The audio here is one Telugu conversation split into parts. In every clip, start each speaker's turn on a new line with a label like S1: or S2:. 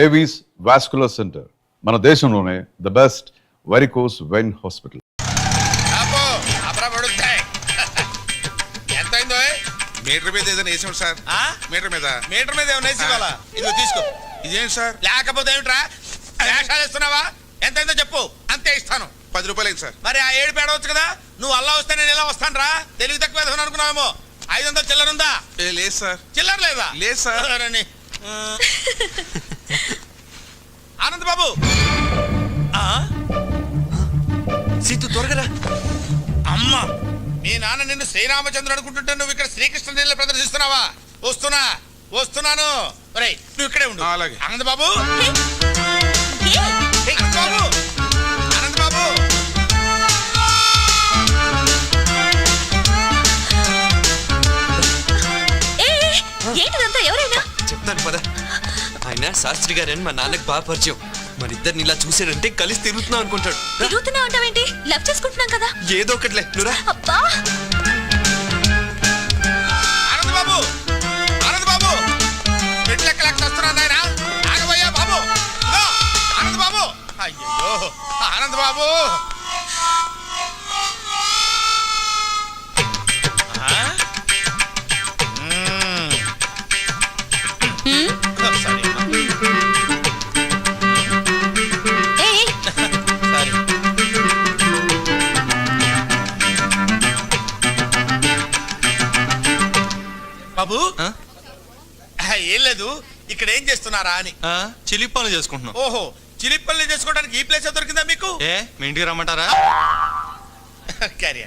S1: ఏవీస్ వాస్కులర్ సెంటర్ మన దేశంలోనే the best varicose vein hospital.
S2: Meter మీద ఏదైనా వేసాం సార్. మీటర్ మీద ఏమైనా వేసి ఇవ్వాలా? ఇదిగో తీసుకో. ఇదేంటి సార్? లేకపోతే ఏమిట్రా వేషాలు ఇస్తున్నావా? ఎంతైందో చెప్పు, అంతే ఇస్తాను. 10 రూపాయలు అయింది సార్. మరి ఆ 7 పేడవచ్చు కదా. నువ్వు అల్లా వస్తే నేను ఎలా వస్తాను రా? తెలివి తక్కువ అనుకున్నావేమో. 500 చిల్లర ఉందా? లేదు సార్. చిల్లర లేదా? లేదు సార్. ఆనంద్ బాబు,
S3: సీతు త్వరగా.
S2: అమ్మా, మీ నాన్న నిన్ను శ్రీరామచంద్రుడు అనుకుంటుంటే నువ్వు ఇక్కడ శ్రీకృష్ణ నీళ్ళ ప్రదర్శిస్తున్నావా? వస్తున్నాను. నువ్వు ఇక్కడే ఉండు. అలాగే. ఆనంద్ బాబు, ఆనంద్ బాబు,
S4: ఏంటిదంతా? ఎవరైనా
S3: చెప్తాను పద. ఆయన శాస్త్రి గారని మా నాన్నకు బాగా పరిచయం. మన ఇద్దరిని ఇలా చూసాడంటే కలిసి తిరుగుతున్నాం అనుకుంటాడు.
S4: తిరుగుతున్నావు అంటావేంటి? లవ్ చేసుకుంటున్నాం కదా.
S3: ఏదో ఒకట్లే నువ్వురా.
S4: అబ్బా,
S2: ఆనంద్ బాబు, పెట్లెక్కలకి వస్తున్నాను ఆయన. ఆగబోయా బాబు. ఆనంద్ బాబు, అయ్యో ఆనంద్ బాబు. బాబు, ఏం లేదు, ఇక్కడ ఏం చేస్తున్నారా అని.
S3: చిలిపి పనులు చేసుకుంటున్నాం.
S2: ఓహో, చిలిపి పనులు చేసుకోవడానికి ఈ ప్లేస్ దొరికిందా మీకు?
S3: మీ ఇంటికి రమ్మంటారా?
S2: క్యారీ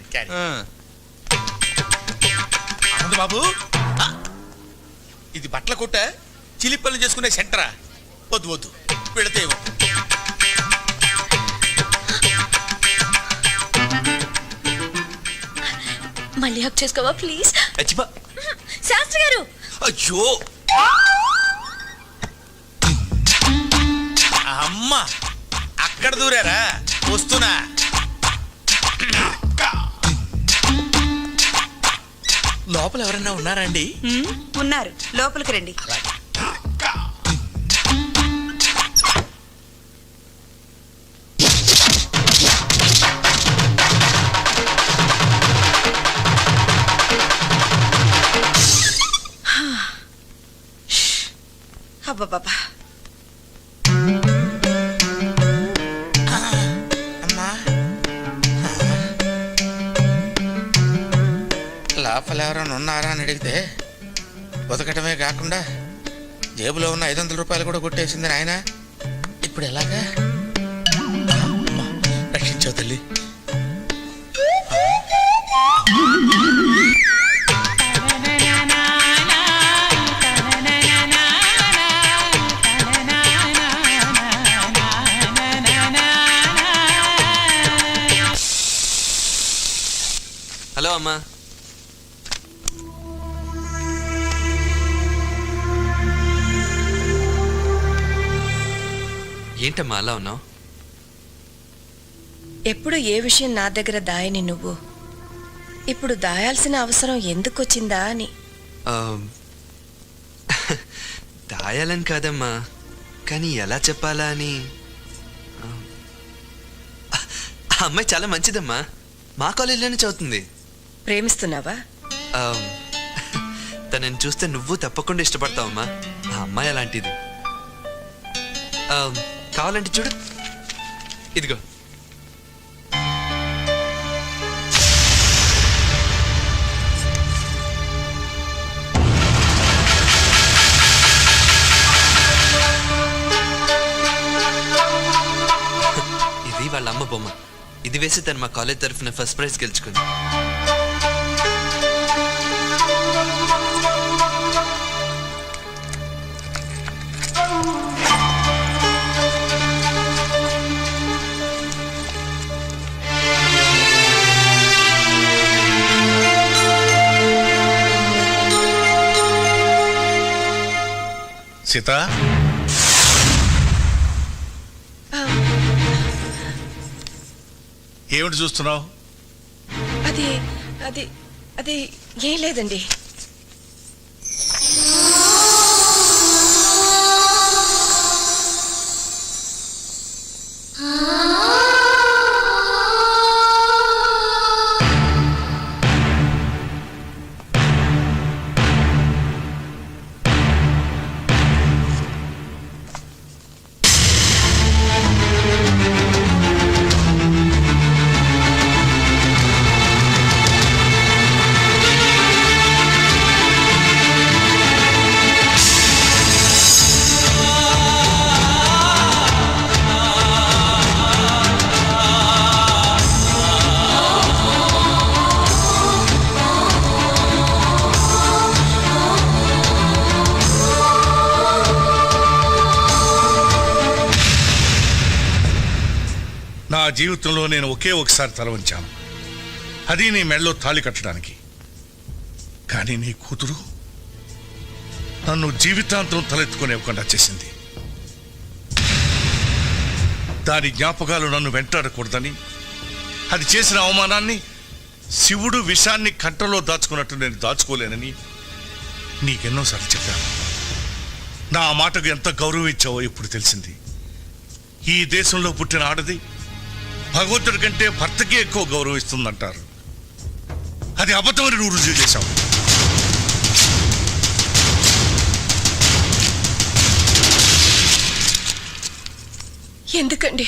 S2: ఆనంద్ బాబు, ఇది బట్టల కొట్ట, చిలిపి పనులు చేసుకునే సెంటరా? వద్దు పెడితే
S4: మళ్ళీ హక్ చేసుకోవా ప్లీజ్?
S3: అచ్చిపా.
S4: శాస్త్రి గారు.
S3: అయ్యో
S2: అమ్మా, అక్కడ దూరారా? వస్తున్నా. లోపల ఎవరన్నా ఉన్నారా అండి?
S5: ఉన్నారు, లోపలికి రండి. అబ్బా,
S2: లోపల ఎవరైనా ఉన్నారా అని అడిగితే బతకటమే కాకుండా జేబులో ఉన్న 500 రూపాయలు కూడా కొట్టేసింది ఆయన. ఇప్పుడు ఎలాగా? రక్షించావు తల్లి.
S3: హలో అమ్మా. ఏంటమ్మా అలా ఉన్నావు?
S5: ఎప్పుడు ఏ విషయం నా దగ్గర దాయని నువ్వు ఇప్పుడు దాయాల్సిన అవసరం ఎందుకు వచ్చిందా అని.
S3: దాయాలని కాదమ్మా, కానీ ఎలా చెప్పాలా అని. ఆ అమ్మాయి చాలా మంచిదమ్మా, మా కాలేజీలోనే చదువుతుంది.
S5: ప్రేమిస్తున్నావా?
S3: తనని చూస్తే నువ్వు తప్పకుండా ఇష్టపడతావమ్మా. ఆ అమ్మాయి అలాంటిది. కావాలంటే చూడు, ఇదిగో. ఇది వాళ్ళ అమ్మ బొమ్మ. ఇది వేసి తను మా కాలేజ్ తరఫున ఫస్ట్ ప్రైజ్ గెలుచుకుంది.
S2: సీత, ఏమిటి చూస్తున్నావు?
S5: అది ఏం లేదండి.
S2: నా జీవితంలో నేను ఒకే ఒకసారి తల వంచాను, అది నీ మెడలో తాళి కట్టడానికి. కానీ నీ కూతురు నన్ను జీవితాంతం తలెత్తుకునేవ్వకుండా చేసింది. దాని జ్ఞాపకాలు నన్ను వెంటాడకూడదని, అది చేసిన అవమానాన్ని శివుడు విషాన్ని కంటలో దాచుకున్నట్టు నేను దాచుకోలేనని నీకెన్నోసార్లు చెప్పాను. నా మాటకు ఎంత గౌరవం ఇచ్చావో ఇప్పుడు తెలిసింది. ఈ దేశంలో పుట్టిన ఆడది భగవంతుడి కంటే భర్తకే ఎక్కువ గౌరవం ఇస్తుందంటారు. అది అబద్ధమని నువ్వు రుజువు చేశావు.
S5: ఎందుకండి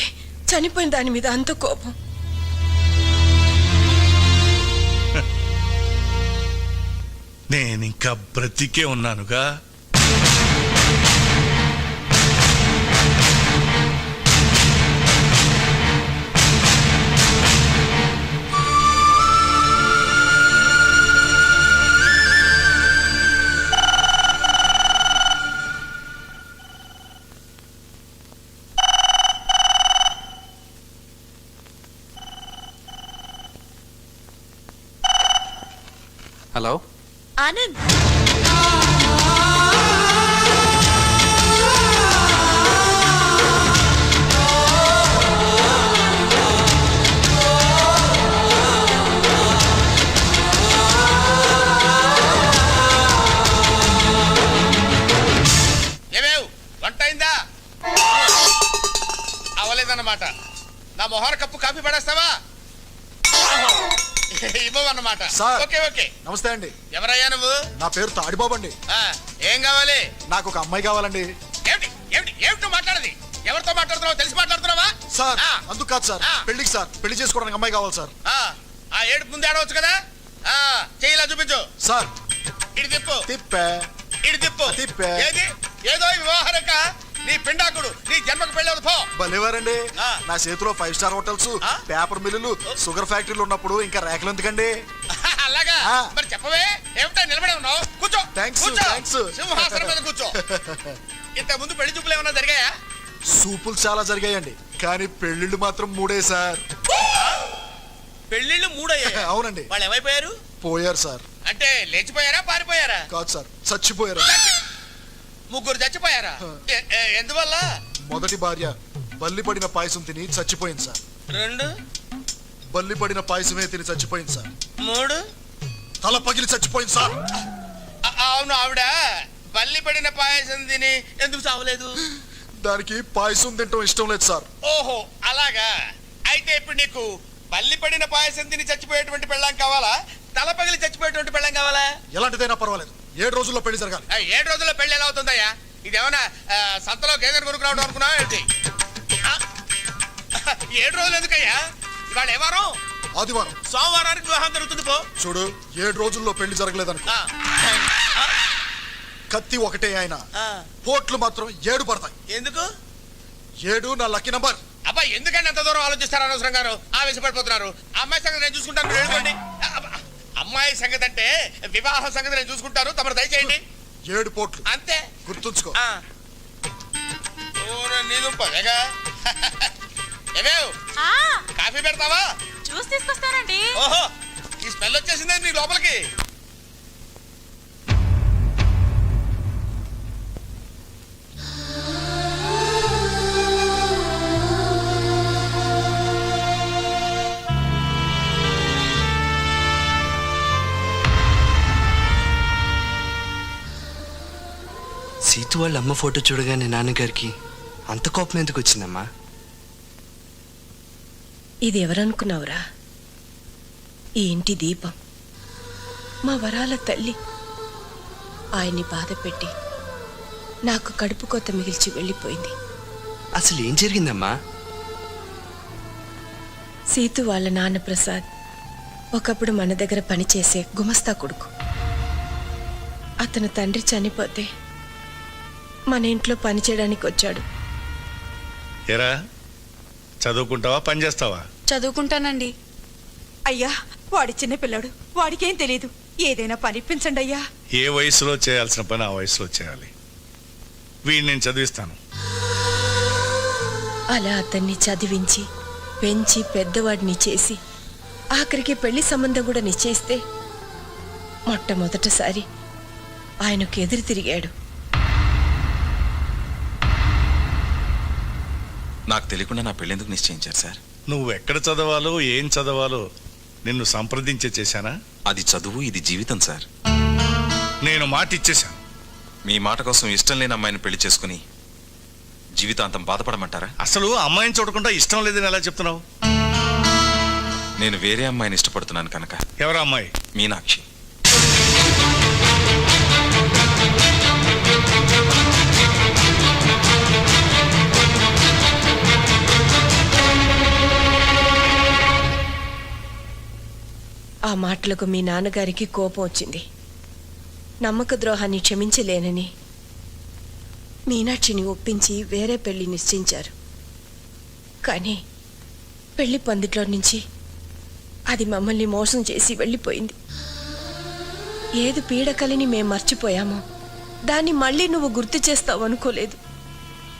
S5: చనిపోయిన దాని మీద అంత కోపం?
S2: నేనింకా బ్రతికే ఉన్నానుగా.
S3: హలో
S4: ఆనంద్,
S2: ఏమేవ్ వంట అయిందా? అవలేదన్నమాట. నా మొహర కప్పు కాఫీ పడేస్తావా? ఇవ్వన్నమాట.
S6: సార్.
S2: Okay okay.
S6: నమస్తే అండి.
S2: ఎవరయ్యా నువ్వు?
S6: నా పేరు తాడిబాబు అండి.
S2: ఆ, ఏం కావాలి?
S6: నాకు ఒక అమ్మాయి కావాలండి.
S2: ఏమిటి ఏమిటి ఏమిటో మాట్లాడది? ఎవరితో మాట్లాడుతున్నావు? తెలిసి మాట్లాడుతున్నావా?
S6: సార్
S2: ఆ,
S6: అందుకు కాదు సార్,
S2: ఆ.
S6: పెళ్లికి సార్, పెళ్లి చేసుకోవడానికి అమ్మాయి కావాలి సార్.
S2: ఆ ఏడుపు ముందు ఆడవచ్చు కదా. ఆ చెయ్యిలా చూపించు.
S6: సార్
S2: ఇటు తిప్పు.
S6: తిప్పే
S2: ఇటు తిప్పు.
S6: తిప్పే.
S2: ఏది? ఏదో వివాహరక నీ పిండాకుడు నీ జన్మకు పెళ్ళి పో.
S6: భలేవారండి.
S2: ఆ.
S6: నా చేతిలో 5 స్టార్ హోటల్స్,
S2: ఆ.
S6: పేపర్ మిల్లులు, షుగర్ ఫ్యాక్టరీలు ఉన్నప్పుడు ఇంకా రేఖలు ఎందుకండి?
S2: అలాగా?
S6: ఆ.
S2: మరి చెప్పవే, ఏమిటా నిలబడి ఉన్నావు? కూర్చో.
S6: థాంక్స్,
S2: కూర్చో.
S6: థాంక్స్.
S2: సింహాసనం మీద కూర్చో. ఇంత ముందు పెళ్లి చూపులు ఏమన్నా జరిగాయా?
S6: సూపులు చాలా జరిగాయండి, కానీ పెళ్లిళ్ళు మాత్రం 3 సార్.
S2: పెళ్లిళ్ళు 3 అయ్యాయి.
S6: అవునండి.
S2: వాళ్ళు ఏమైపోయారు?
S6: పోయారు సార్.
S2: అంటే లేచిపోయారా పారిపోయారా?
S6: కాదు సార్, చచ్చిపోయారు.
S2: 3 చచ్చిపోయారా? ఎందువల్ల?
S6: మొదటి భార్య బల్లి పడిన పాయసం తిని చచ్చిపోయింది సార్.
S2: 2
S6: బల్లి పడిన పాయసమే తిని చచ్చిపోయింది సార్.
S2: 3
S6: తల పగిలి చచ్చిపోయింది సార్.
S2: అవును, ఆవిడ బల్లి పడిన పాయసం తిని ఎందుకు చావలేదు?
S6: దానికి పాయసం తింటం ఇష్టం లేదు సార్.
S2: ఓహో అలాగా. అయితే ఇప్పుడు నీకు బల్లి పడిన పాయసం తిని చచ్చిపోయేటువంటి పెళ్ళాం కావాలా, తల పగిలి చచ్చిపోయేటువంటి పెళ్ళాం కావాలా?
S6: ఎలాంటిదైనా పర్వాలేదు, 7 రోజుల్లో పెళ్లి జరగాలి.
S2: 7 రోజుల్లో పెళ్లి ఎలా అవుతుందయ్యా? ఇదేమన్నా సంతలో గేదెను కొనుక్కురావడం అనుకున్నావా ఏంటి? 7 రోజులు ఎందుకయ్యా? ఇవాళ ఏ వారం?
S6: ఆదివారం.
S2: సోమవారానికి వివాహం జరుగుతుంది పో.
S6: చూడు, 7 రోజుల్లో పెళ్లి జరగలేదనుకో,
S2: ఆ,
S6: కత్తి ఒకటే ఆయన,
S2: ఆ.
S6: పోట్లు మాత్రం 7 పడతాయి.
S2: ఎందుకు?
S6: 7 నా లక్కీ నంబర్.
S2: అబ్బా ఎందుకని అంత దూరం ఆలోచిస్తారు? అనవసరం గారు ఆవేశపడిపోతున్నారు. అమ్మాయి సంగతి నేను చూసుకుంటాను, మీరు వెళ్ళిపోండి. అమ్మాయి సంగతి అంటే వివాహ సంగతి నేను చూసుకుంటాను, తమరు దయచేయండి.
S6: 7 పోట్లు
S2: అంతే.
S6: గుర్తుంచుకో.
S2: నీదు పదేగా. ఏమేవ్ కాఫీ పెడతావా?
S4: జ్యూస్ తీసుకొస్తానండి.
S2: ఓహో, ఈ స్మెల్ వచ్చేసిందే నీ లోపలికి.
S3: సీతు వాళ్ళ అమ్మ ఫోటో చూడగానే నాన్నగారికి అంత కోపం ఎందుకు వచ్చిందమ్మా?
S5: ఇది ఎవరనుకున్నావురా? ఈ ఇంటి దీపం, మా వరాల తల్లి. ఆయన్ని బాధ పెట్టి నాకు కడుపు కొత్త మిగిల్చి వెళ్ళిపోయింది.
S3: అసలు ఏం జరిగిందమ్మా?
S5: సీతు వాళ్ళ నాన్న ప్రసాద్ ఒకప్పుడు మన దగ్గర పనిచేసే గుమస్తా కొడుకు. అతను తండ్రి చనిపోతే మన ఇంట్లో పని చేయడానికి వచ్చాడు.
S2: ఎరా చదువుకుంటావా, పని చేస్తావా?
S7: చదువుకుంటానండి. అయ్యా, వాడి చిన్న పిల్లాడు, వాడికేం తెలీదు. ఏదైనా పనిపించండి అయ్యా.
S2: ఏ వయసులో చేయాల్సిన పని ఆ వయసులో చేయాలి. వీడిని నేను చదివిస్తాను.
S5: అలా అతన్ని చదివించి పెంచి పెద్దవాడిని చేసి ఆఖరికి పెళ్లి సంబంధం కూడా నిశ్చయిస్తే మొట్టమొదటిసారి ఆయనకు ఎదురు తిరిగాడు.
S8: నాకు తెలియకుండా నా పెళ్ళెందుకు నిశ్చయించారు సార్?
S6: నువ్వు ఎక్కడ చదవాలో ఏం చదవాలో నిన్ను సంప్రదించే చేశానా?
S8: అది చదువు, ఇది జీవితం సార్.
S6: నేను మాట ఇచ్చేశాను.
S8: మీ మాట కోసం ఇష్టం లేని అమ్మాయిని పెళ్లి చేసుకుని జీవితాంతం బాధపడమంటారా?
S6: అసలు అమ్మాయిని చూడకుండా ఇష్టం లేదని ఎలా చెప్తున్నావు?
S8: నేను వేరే అమ్మాయిని ఇష్టపడుతున్నాను కనుక.
S6: ఎవరా అమ్మాయి?
S8: మీనాక్షి.
S5: ఆ మాటలకు మీ నాన్నగారికి కోపం వచ్చింది. నమ్మక ద్రోహాన్ని క్షమించలేనని మీనాక్షిని ఒప్పించి వేరే పెళ్లి నిశ్చయించారు. కానీ పెళ్లి పందిట్లో నుంచి అది మమ్మల్ని మోసం చేసి వెళ్ళిపోయింది. ఏది పీడకలిని మేం మర్చిపోయామో దాన్ని మళ్ళీ నువ్వు గుర్తు చేస్తావు అనుకోలేదు.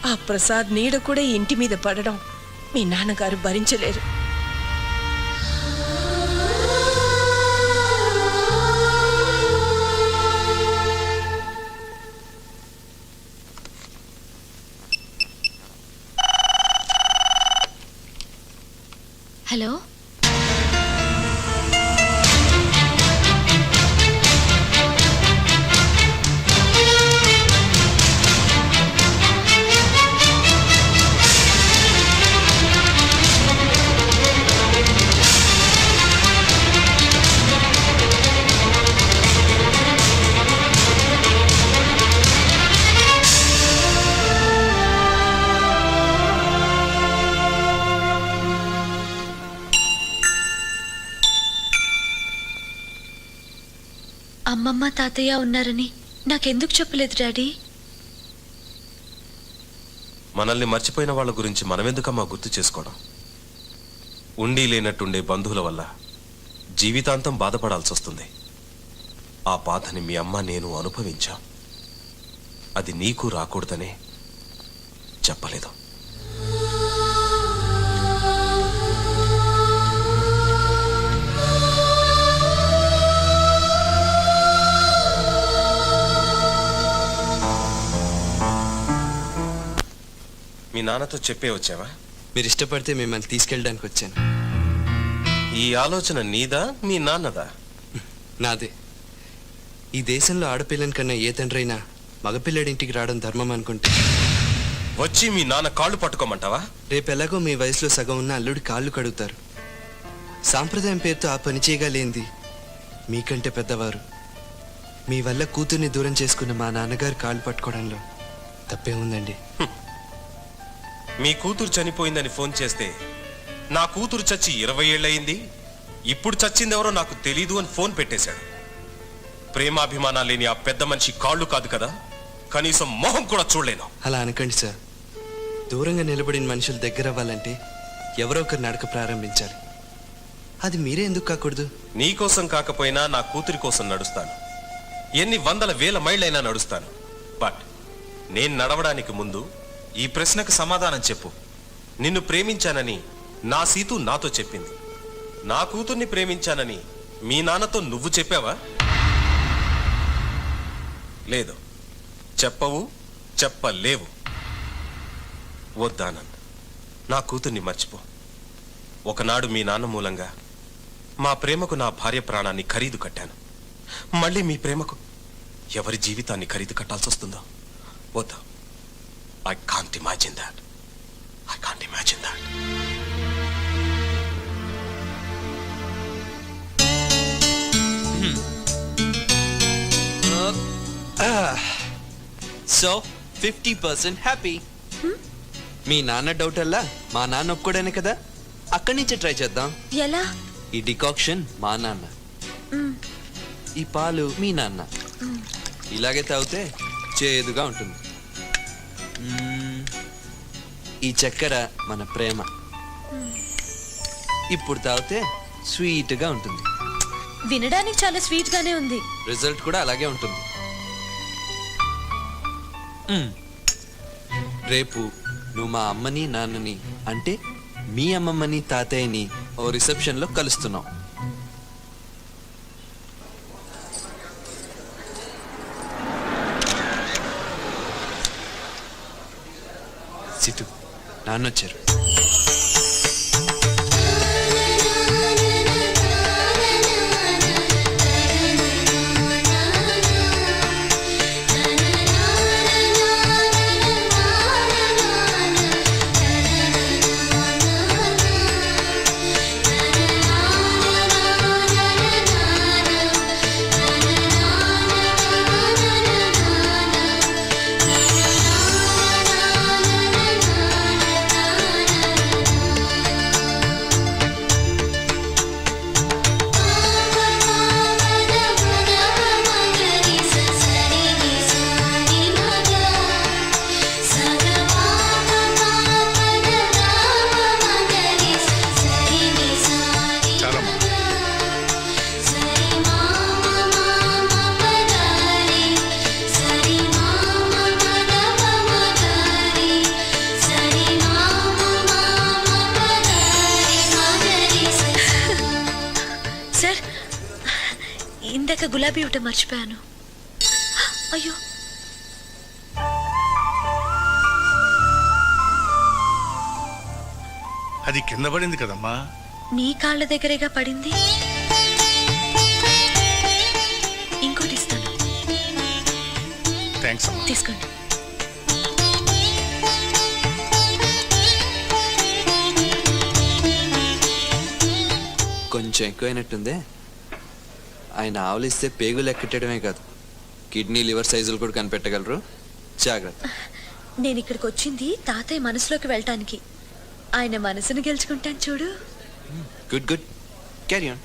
S5: ఆ ప్రసాద్ నీడ కూడా ఈ ఇంటి మీద పడడం మీ నాన్నగారు భరించలేరు.
S4: హలో, అమ్మమ్మ తాతయ్య ఉన్నారని నాకెందుకు చెప్పలేదు డాడీ?
S9: మనల్ని మర్చిపోయిన వాళ్ళ గురించి మనమెందుకమ్మా గుర్తు చేసుకోవడం? ఉండి లేనట్టుండే బంధువుల వల్ల జీవితాంతం బాధపడాల్సి వస్తుంది. ఆ బాధని మీ అమ్మ నేను అనుభవించాం. అది నీకు రాకూడదనే చెప్పలేదు. మీ నాన్నతో చెప్పే వచ్చావా?
S3: మీరు ఇష్టపడితే మిమ్మల్ని తీసుకెళ్ళడానికి వచ్చాను.
S9: ఈ ఆలోచన నీదా మీ నాన్నదా?
S3: నాదే. ఈ దేశంలో ఆడపిల్లని కన్నా ఏ తండ్రైనా మగపిల్లడింటికి రావడం ధర్మం అనుకుంటే
S9: వచ్చి మీ నాన్న కాళ్ళు పట్టుకోమంటావా?
S3: రేపెలాగో మీ వయసులో సగం ఉన్న అల్లుడి కాళ్ళు కడుగుతారు. సాంప్రదాయం పేరుతో ఆ పని చేయగలేంది మీకంటే పెద్దవారు. మీ వల్ల కూతుర్ని దూరం చేసుకున్న మా నాన్నగారు కాళ్ళు పట్టుకోవడంలో తప్పే ఉందండి.
S9: మీ కూతురు చనిపోయిందని ఫోన్ చేస్తే నా కూతురు చచ్చి 20 ఏళ్ళయింది, ఇప్పుడు చచ్చిందెవరో నాకు తెలీదు అని ఫోన్ పెట్టేశాడు. ప్రేమాభిమానాలు లేని ఆ పెద్ద మనిషి కాళ్ళు కాదు కదా, కనీసం మొహం కూడా చూడలేను.
S3: అలా అనకండి సార్. దూరంగా నిలబడిన మనుషులు దగ్గర అవ్వాలంటే ఎవరో ఒకరు నడక ప్రారంభించాలి. అది మీరే ఎందుకు కాకూడదు?
S9: నీకోసం కాకపోయినా నా కూతురి కోసం నడుస్తాను. ఎన్ని వందల వేల మైళ్ళైనా నడుస్తాను. బట్ నేను నడవడానికి ముందు ఈ ప్రశ్నకు సమాధానం చెప్పు. నిన్ను ప్రేమించానని నా సీతు నాతో చెప్పింది. నా కూతుర్ని ప్రేమించానని మీ నాన్నతో నువ్వు చెప్పావా? లేదు, చెప్పవు, చెప్పలేవు. వద్దానంద్, నా కూతుర్ని మర్చిపో. ఒకనాడు మీ నాన్న మూలంగా మా ప్రేమకు నా భార్య ప్రాణాన్ని ఖరీదు కట్టాను. మళ్ళీ మీ ప్రేమకు ఎవరి జీవితాన్ని ఖరీదు కట్టాల్సి వస్తుందో వద్దా. I can't imagine that. I can't imagine that.
S3: So 50% happy. మీ నాన్న డౌట్ అల్లా మా నాన్న ఒప్పుకోడానే కదా. అక్కడి నుంచే ట్రై చేద్దాం.
S4: ఎలా?
S3: ఈ డికాక్షన్ మా నాన్న, ఈ పాలు మీ నాన్న. ఇలాగే తాగితే చేదుగా ఉంటుంది. ఈ చక్కెర మన ప్రేమ. ఇప్పుడు తాగితే స్వీట్గా ఉంటుంది.
S4: వినడానికి చాలా స్వీట్ గానే ఉంది.
S3: రిజల్ట్ కూడా అలాగే ఉంటుంది. రేపు నువ్వు మా అమ్మని నాన్నని అంటే మీ అమ్మమ్మని తాతయ్యని ఓ రిసెప్షన్లో కలుస్తున్నాం. సిటు నాన్నొచ్చారు.
S6: చాలమ్మా.
S4: సార్ ఇందాక గులాబీ ఇవ్వటం మర్చిపోయాను. అయ్యో,
S6: అది కింద పడింది కదమ్మా.
S4: నీ కాళ్ళ దగ్గరేగా పడింది. ఇంకోటి ఇస్తాను,
S6: థ్యాంక్స్ అమ్మా.
S4: తీసుకోండి.
S3: కొంచెం ఎక్కువైనట్టుందే. ఆయన ఆవలిస్తే పేగులు ఎక్కటమే కాదు, కిడ్నీ లివర్ సైజులు కూడా కనిపెట్టగలరు. జాగ్రత్త.
S4: నేను ఇక్కడికి వచ్చింది తాతయ్య మనసులోకి వెళ్ళటానికి. ఆయన మనసును గెలుచుకుంటాను చూడు.
S3: Good good, carry on.